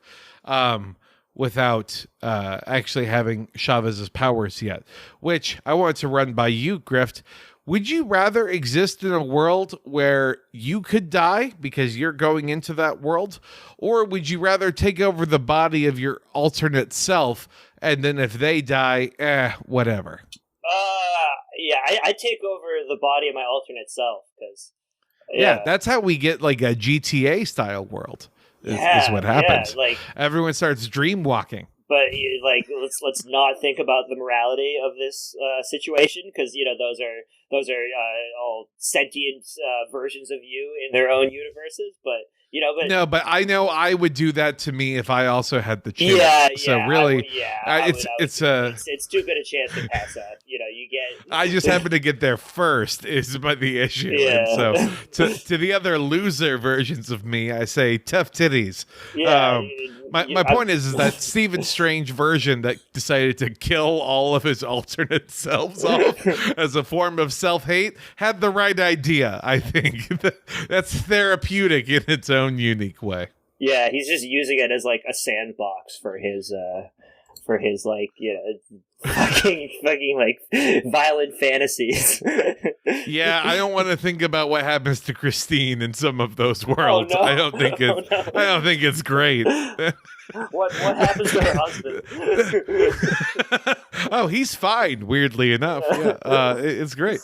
[SPEAKER 2] without actually having Chavez's powers yet, which I wanted to run by you, Grift. Would you rather exist in a world where you could die because you're going into that world? Or would you rather take over the body of your alternate self, and then if they die, whatever?
[SPEAKER 3] Yeah, I take over the body of my alternate self, because...
[SPEAKER 2] Yeah, that's how we get like a GTA style world. Is what happens.
[SPEAKER 3] Yeah, like,
[SPEAKER 2] everyone starts dream walking.
[SPEAKER 3] But like, let's not think about the morality of this situation, because you know those are all sentient versions of you in their own universes. But you know,
[SPEAKER 2] but I know I would do that to me if I also had the chance.
[SPEAKER 3] Yeah.
[SPEAKER 2] So really, it's
[SPEAKER 3] too good a chance to pass up. You know, you get.
[SPEAKER 2] I just happen to get there first is the issue.
[SPEAKER 3] Yeah.
[SPEAKER 2] And so to the other loser versions of me, I say tough titties.
[SPEAKER 3] Yeah.
[SPEAKER 2] My point is that Stephen Strange version that decided to kill all of his alternate selves off as a form of self-hate had the right idea, I think. That's therapeutic in its own unique way.
[SPEAKER 3] Yeah, he's just using it as like a sandbox for his like, you know, fucking like violent fantasies.
[SPEAKER 2] Yeah, I don't want to think about what happens to Christine in some of those worlds.
[SPEAKER 3] Oh, no.
[SPEAKER 2] I don't think it's great.
[SPEAKER 3] What happens to her husband?
[SPEAKER 2] Oh, he's fine, weirdly enough. Yeah, it's great.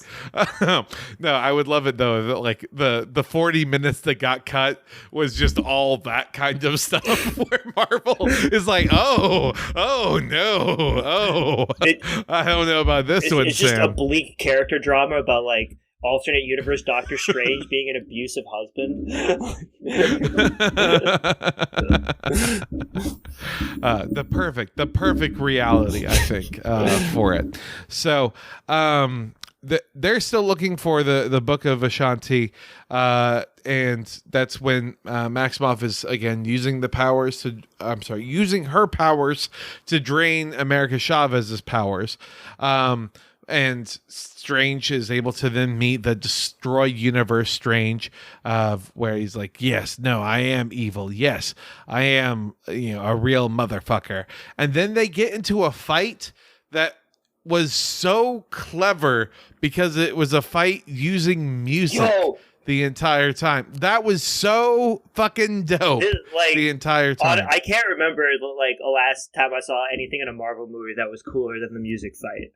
[SPEAKER 2] No, I would love it though. Like the 40 minutes that got cut was just all that kind of stuff where Marvel is like, oh no, I don't know about this one,
[SPEAKER 3] it's
[SPEAKER 2] Sam.
[SPEAKER 3] just a bleak character drama about like alternate universe Doctor Strange being an abusive husband.
[SPEAKER 2] The perfect reality, I think, for it. So they're still looking for the Book of Ashanti, and that's when Maximoff is again using her powers to drain America Chavez's powers. And Strange is able to then meet the destroyed universe Strange, where he's like, yes, no, I am evil. Yes, I am, a real motherfucker. And then they get into a fight that was so clever because it was a fight using music. The entire time. That was so fucking dope. The entire time.
[SPEAKER 3] I can't remember the last time I saw anything in a Marvel movie that was cooler than the music fight.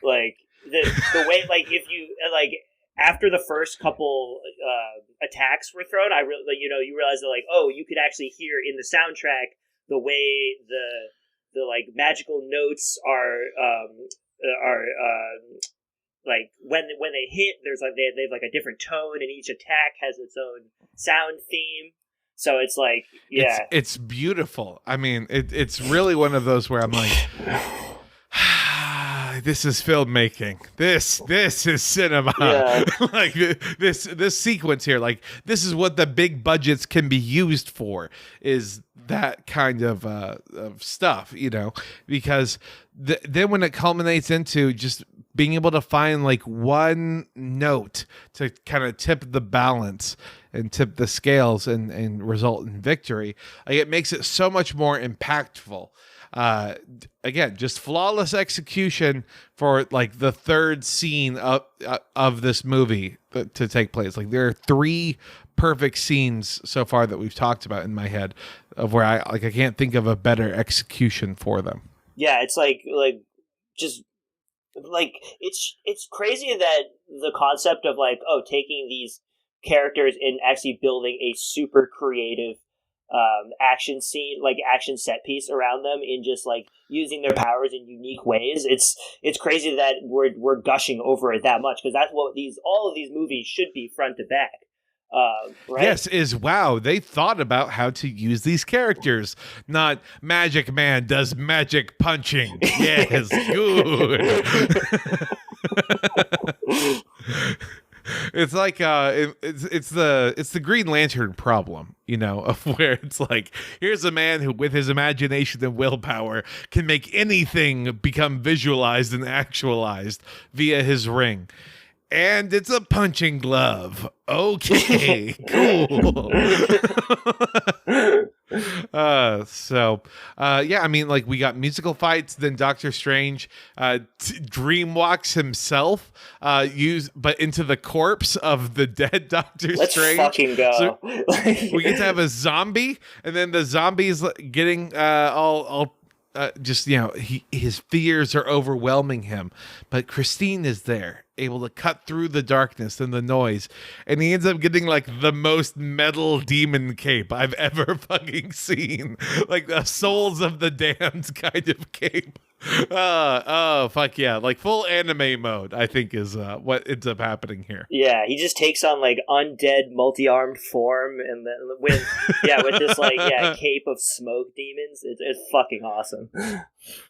[SPEAKER 3] Like the way, if you after the first couple attacks were thrown, you realize that you could actually hear in the soundtrack the way the magical notes are when they hit, there's they have a different tone, and each attack has its own sound theme. So it's
[SPEAKER 2] it's beautiful. I mean, it's really one of those where I'm like, this is filmmaking. This is cinema. Yeah. This sequence here, this is what the big budgets can be used for, is that kind of stuff, because then when it culminates into just being able to find one note to kind of tip the balance and tip the scales and result in victory, it makes it so much more impactful. Again, just flawless execution for the third scene of this movie to take place. There are 3 perfect scenes so far that we've talked about in my head of where I can't think of a better execution for them.
[SPEAKER 3] Yeah, it's it's crazy that the concept of taking these characters and actually building a super creative action scene, action set piece around them, in just using their powers in unique ways. It's crazy that we're gushing over it that much, because that's what all of these movies should be front to back. Right?
[SPEAKER 2] Yes, wow, they thought about how to use these characters, not Magic Man does magic punching. Yes, good. It's it's the Green Lantern problem, of where it's here's a man who, with his imagination and willpower, can make anything become visualized and actualized via his ring. And it's a punching glove. Okay, cool. We got musical fights. Then Doctor Strange dreamwalks himself, but into the corpse of the dead Doctor Strange.
[SPEAKER 3] Let's fucking go.
[SPEAKER 2] So we get to have a zombie, and then the zombie's getting all. His fears are overwhelming him, but Christine is there, able to cut through the darkness and the noise, and he ends up getting the most metal demon cape I've ever fucking seen, the Souls of the Damned kind of cape. Fuck yeah, full anime mode, I think, is what ends up happening here.
[SPEAKER 3] Yeah, he just takes on undead multi-armed form, and then with this cape of smoke demons. It's fucking awesome.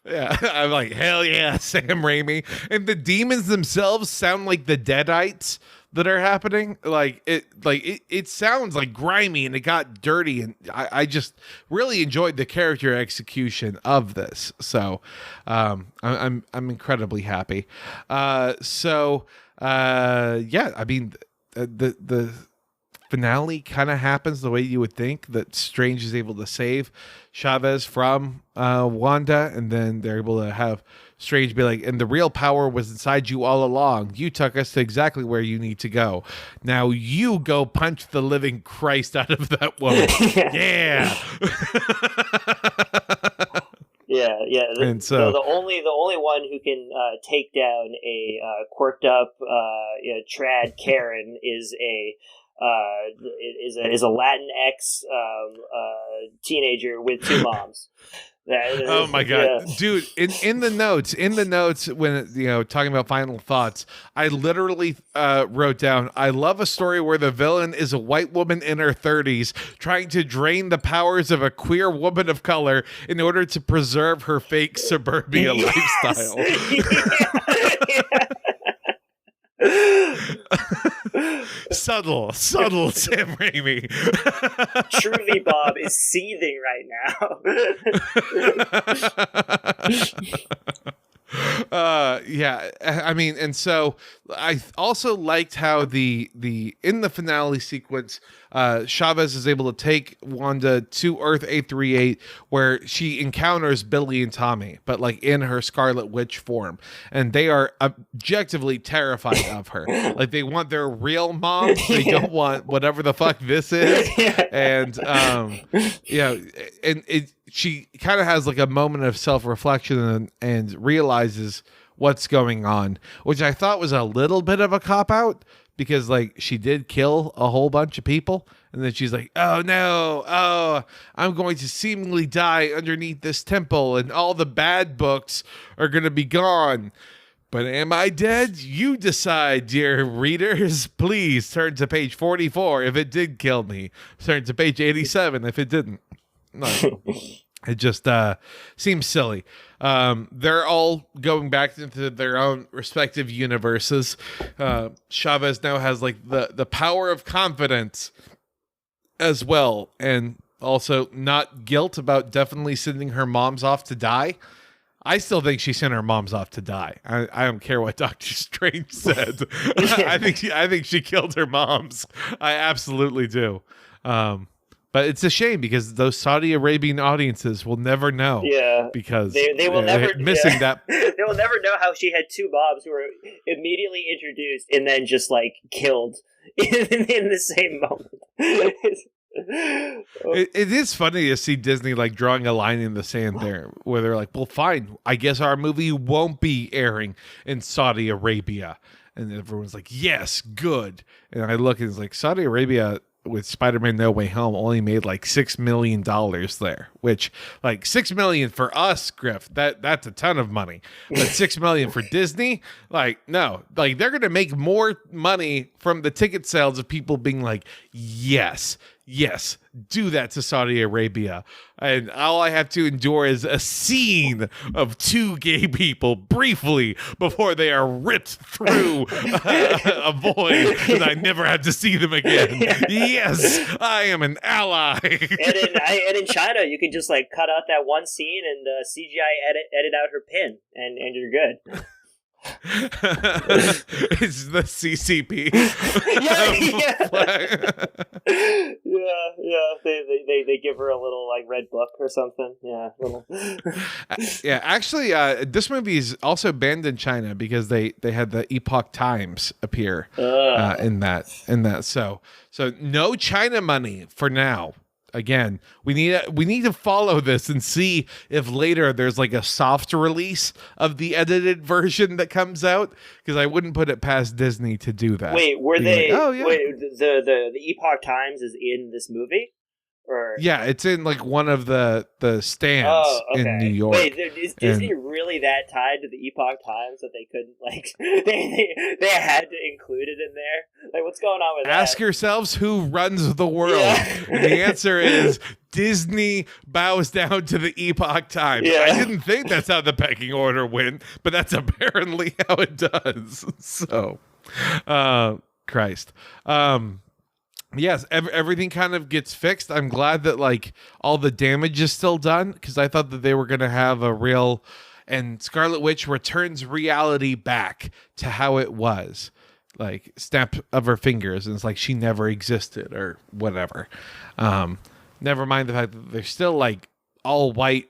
[SPEAKER 2] Yeah, I'm like, hell yeah, Sam Raimi. And the demons themselves sound like the Deadites that are happening. It sounds grimy, and it got dirty, and I just really enjoyed the character execution of this. So I'm incredibly happy. The finale kind of happens the way you would think, that Strange is able to save Chavez from Wanda, and then they're able to have Strange be and the real power was inside you all along. You took us to exactly where you need to go. Now you go punch the living Christ out of that woman. Yeah.
[SPEAKER 3] Yeah.
[SPEAKER 2] And so
[SPEAKER 3] the only one who can take down a quirked up trad Karen is a Latinx teenager with 2 moms.
[SPEAKER 2] Oh my god, dude! In the notes, when talking about final thoughts, I literally wrote down, I love a story where the villain is a white woman in her 30s trying to drain the powers of a queer woman of color in order to preserve her fake suburbia lifestyle. Subtle Sam Raimi.
[SPEAKER 3] Truly Bob is seething right now.
[SPEAKER 2] Yeah, I mean, and so I also liked how the in the finale sequence, Chavez is able to take Wanda to Earth 838, where she encounters Billy and Tommy, but like in her Scarlet Witch form, and they are objectively terrified of her. Like they want their real mom, they don't want whatever the fuck this is, and yeah, and she kind of has like a moment of self-reflection and realizes what's going on, which I thought was a little bit of a cop-out, because like she did kill a whole bunch of people, and then she's like, oh no, I'm going to seemingly die underneath this temple and all the bad books are going to be gone. But am I dead? You decide, dear readers. Please turn to page 44 if it did kill me. Turn to page 87 if it didn't. No. It just seems silly. They're all going back into their own respective universes. Chavez now has like the power of confidence as well, and also not guilt about definitely sending her moms off to die. I still think she sent her moms off to die. I don't care what Doctor Strange said. I think she killed her moms. I absolutely do. But it's a shame because those Saudi Arabian audiences will never know. Yeah, because
[SPEAKER 3] they will never
[SPEAKER 2] missing that.
[SPEAKER 3] They will never know how she had two moms who were immediately introduced and then just like killed in the same moment.
[SPEAKER 2] It is funny to see Disney like drawing a line in the sand there, where they're like, "Well, fine, I guess our movie won't be airing in Saudi Arabia," and everyone's like, "Yes, good." And I look and it's like Saudi Arabia with Spider-Man No Way Home only made like $6 million there, which like $6 million for us, Griff, that's a ton of money. But $6 million for Disney, like no, like they're gonna make more money from the ticket sales of people being like, yes, do that to Saudi Arabia. And all I have to endure is a scene of two gay people briefly before they are ripped through a void and I never have to see them again. Yes, I am an ally.
[SPEAKER 3] and in China, you can just like cut out that one scene and CGI edit out her pin and you're good.
[SPEAKER 2] It's the CCP.
[SPEAKER 3] They give her a little like red book or something.
[SPEAKER 2] Yeah, actually, this movie is also banned in China because they had the Epoch Times appear in that. So no China money for now. Again, we need to follow this and see if later there's like a soft release of the edited version that comes out, because I wouldn't put it past Disney to do that.
[SPEAKER 3] Wait, were they? Like, oh yeah. Wait, the Epoch Times is in this movie? Or
[SPEAKER 2] yeah, it's in like one of the stands in New York.
[SPEAKER 3] Wait, is Disney really that tied to the Epoch Times that they couldn't like they had to include it in there? Like, what's going on with that?
[SPEAKER 2] Ask yourselves who runs the world. And the answer is Disney bows down to the Epoch Times. Yeah. I didn't think that's how the pecking order went, but that's apparently how it does. So, Christ. Yes, everything kind of gets fixed. I'm glad that like all the damage is still done, because I thought that they were going to have a real, and Scarlet Witch returns reality back to how it was, like snap of her fingers, and it's like she never existed or whatever. Never mind the fact that there's still like all white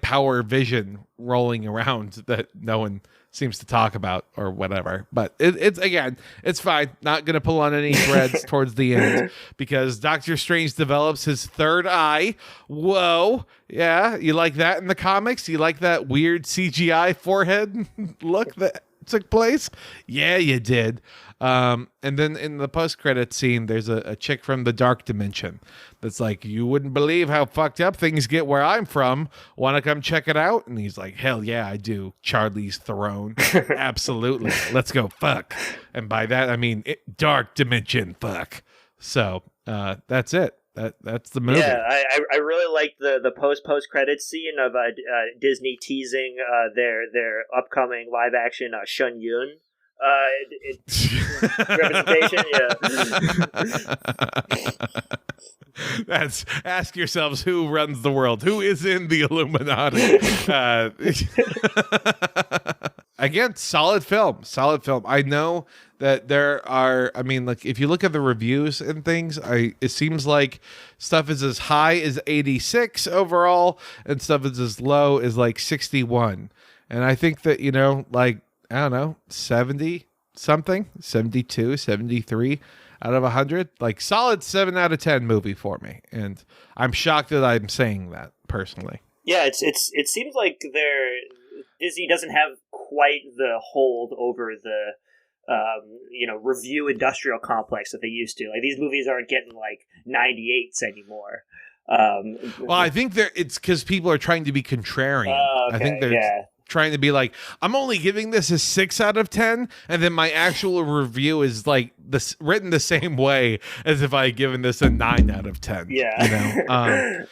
[SPEAKER 2] power vision rolling around that no one seems to talk about or whatever, but it's fine. Not gonna pull on any threads towards the end, because Doctor Strange develops his third eye. Whoa, yeah, you like that in the comics? You like that weird CGI forehead look that took place? Yeah, you did. And then in the post-credit scene, there's a chick from the Dark Dimension that's like, you wouldn't believe how fucked up things get where I'm from. Want to come check it out? And he's like, hell yeah, I do. Charlize Theron. Absolutely. Let's go fuck. And by that, I mean Dark Dimension fuck. So that's it. That's the movie.
[SPEAKER 3] Yeah, I really like the post credit scene of Disney teasing their upcoming live action Shun Yun representation.
[SPEAKER 2] That's ask yourselves who runs the world, who is in the Illuminati. again, solid film. I know that there are, I mean, like if you look at the reviews and things, it seems like stuff is as high as 86 overall and stuff is as low as like 61. And I think that, like, I don't know, 70 something, 72, 73 out of 100, like solid 7 out of 10 movie for me. And I'm shocked that I'm saying that personally.
[SPEAKER 3] Yeah, it seems like Disney doesn't have quite the hold over the review industrial complex that they used to. Like these movies aren't getting like 98s anymore.
[SPEAKER 2] Well, I think it's because people are trying to be contrarian.
[SPEAKER 3] Okay,
[SPEAKER 2] I think they're trying to be like, I'm only giving this a 6 out of 10, and then my actual review is like written the same way as if I had given this a 9 out of 10.
[SPEAKER 3] Yeah,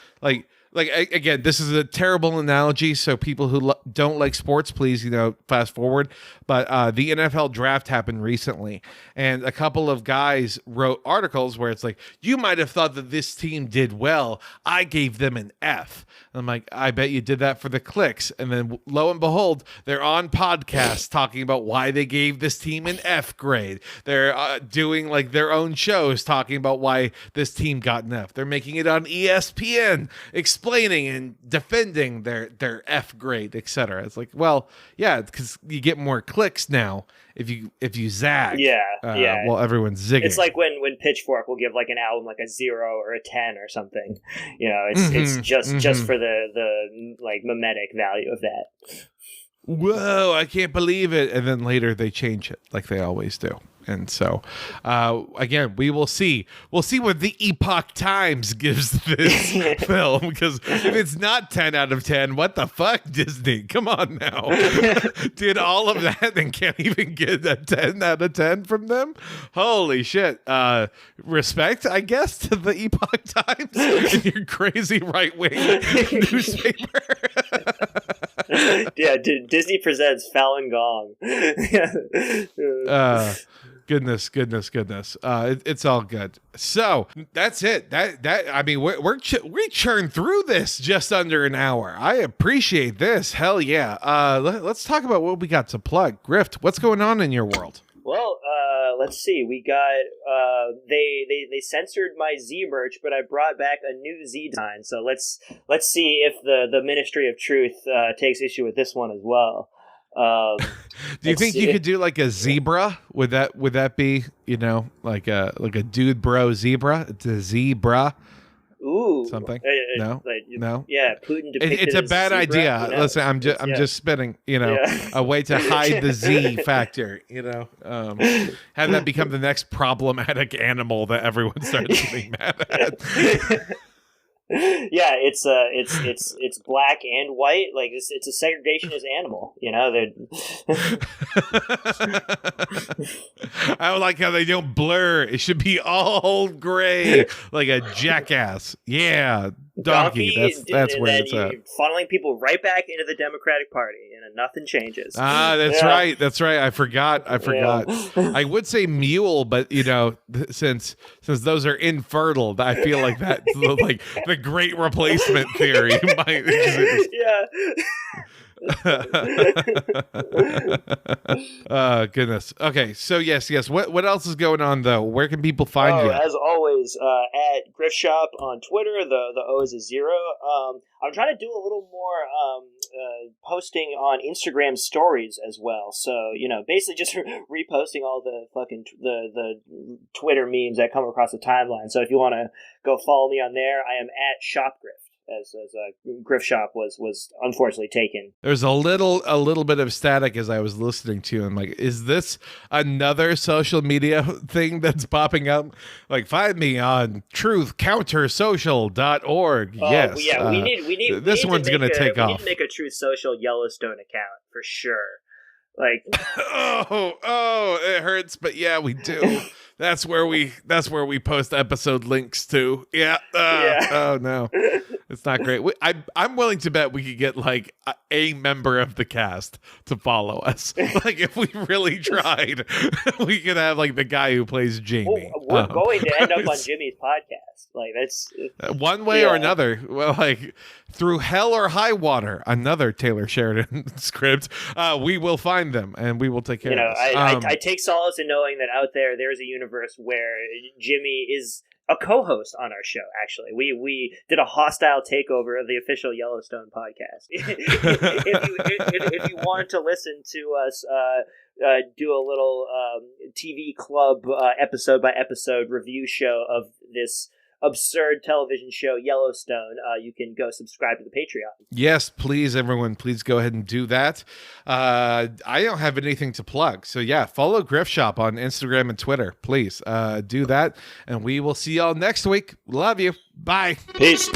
[SPEAKER 2] Like again, this is a terrible analogy, so people who don't like sports, please, fast forward. But the NFL draft happened recently, and a couple of guys wrote articles where it's like, you might have thought that this team did well. I gave them an F. And I'm like, I bet you did that for the clicks. And then lo and behold, they're on podcasts talking about why they gave this team an F grade. They're doing like their own shows talking about why this team got an F. They're making it on ESPN, explaining and defending their F grade, etc. It's like, well, yeah, because you get more clicks now if you zag.
[SPEAKER 3] Yeah.
[SPEAKER 2] Well, everyone's zigging.
[SPEAKER 3] It's like when Pitchfork will give like an album like a 0 or a 10 or something. It's just for the like mimetic value of that.
[SPEAKER 2] Whoa, I can't believe it. And then later they change it like they always do. And so, again, we will see. We'll see what the Epoch Times gives this film, because if it's not 10 out of 10, what the fuck, Disney? Come on now. Did all of that and can't even get a 10 out of 10 from them? Holy shit. Respect, I guess, to the Epoch Times and your crazy right-wing newspaper.
[SPEAKER 3] Yeah, Disney presents Falun Gong.
[SPEAKER 2] Goodness. It's all good. So that's it. I mean, we churned through this just under an hour. I appreciate this. Hell yeah. Let's talk about what we got to plug. Grift, what's going on in your world?
[SPEAKER 3] Well, let's see. We got they censored my Z merch, but I brought back a new Z design. So let's see if the Ministry of Truth takes issue with this one as well.
[SPEAKER 2] Do you think you could do like a zebra? Would that be, like a dude bro zebra? It's a zebra.
[SPEAKER 3] Ooh,
[SPEAKER 2] something. No.
[SPEAKER 3] Yeah, Putin depicted
[SPEAKER 2] it's a bad
[SPEAKER 3] zebra.
[SPEAKER 2] idea. Listen, I'm just spitting. A way to hide the Z factor. Have that become the next problematic animal that everyone starts getting mad at.
[SPEAKER 3] Yeah, it's black and white. Like it's a segregationist animal.
[SPEAKER 2] I like how they don't blur. It should be all gray, like a jackass. Yeah, donkey. That's where it's at.
[SPEAKER 3] Funneling people right back into the Democratic Party, and nothing changes.
[SPEAKER 2] That's right. That's right. I forgot.
[SPEAKER 3] Yeah.
[SPEAKER 2] I would say mule, but since those are infertile, I feel like that's like the great replacement theory might exist. Goodness. Okay, so yes. What else is going on though? Where can people find you?
[SPEAKER 3] As always, at Grift Shop on Twitter. The O is a 0. I'm trying to do a little more posting on Instagram stories as well. So basically just reposting all the fucking the Twitter memes that come across the timeline. So if you want to go follow me on there, I am at ShopGrift. As Grift Shop was unfortunately taken.
[SPEAKER 2] There's a little bit of static as I was listening to you. I'm like, is this another social media thing that's popping up? Like, find me on truthcountersocial.org. Yes.
[SPEAKER 3] Yeah, we need
[SPEAKER 2] this one's going to take off.
[SPEAKER 3] We need to make a Truth Social Yellowstone account for sure. Like,
[SPEAKER 2] oh, it hurts, but yeah, we do. That's where we post episode links to. Yeah. Oh no. It's not great. I'm willing to bet we could get like a member of the cast to follow us. Like if we really tried, we could have like the guy who plays Jamie.
[SPEAKER 3] We're going to end up on Jimmy's podcast. Like that's
[SPEAKER 2] one way or another. Well, like through hell or high water, another Taylor Sheridan script. We will find them and we will take care of this.
[SPEAKER 3] I take solace in knowing that out there's a universe where Jimmy is a co-host on our show. Actually, we did a hostile takeover of the official Yellowstone podcast. if you want to listen to us do a little TV club episode by episode review show of this absurd television show Yellowstone, you can go subscribe to the Patreon.
[SPEAKER 2] Yes, please, everyone, please go ahead and do that. I don't have anything to plug, so yeah, follow Grift Shop on Instagram and Twitter. Please do that, and we will see y'all next week. Love you. Bye.
[SPEAKER 3] Peace.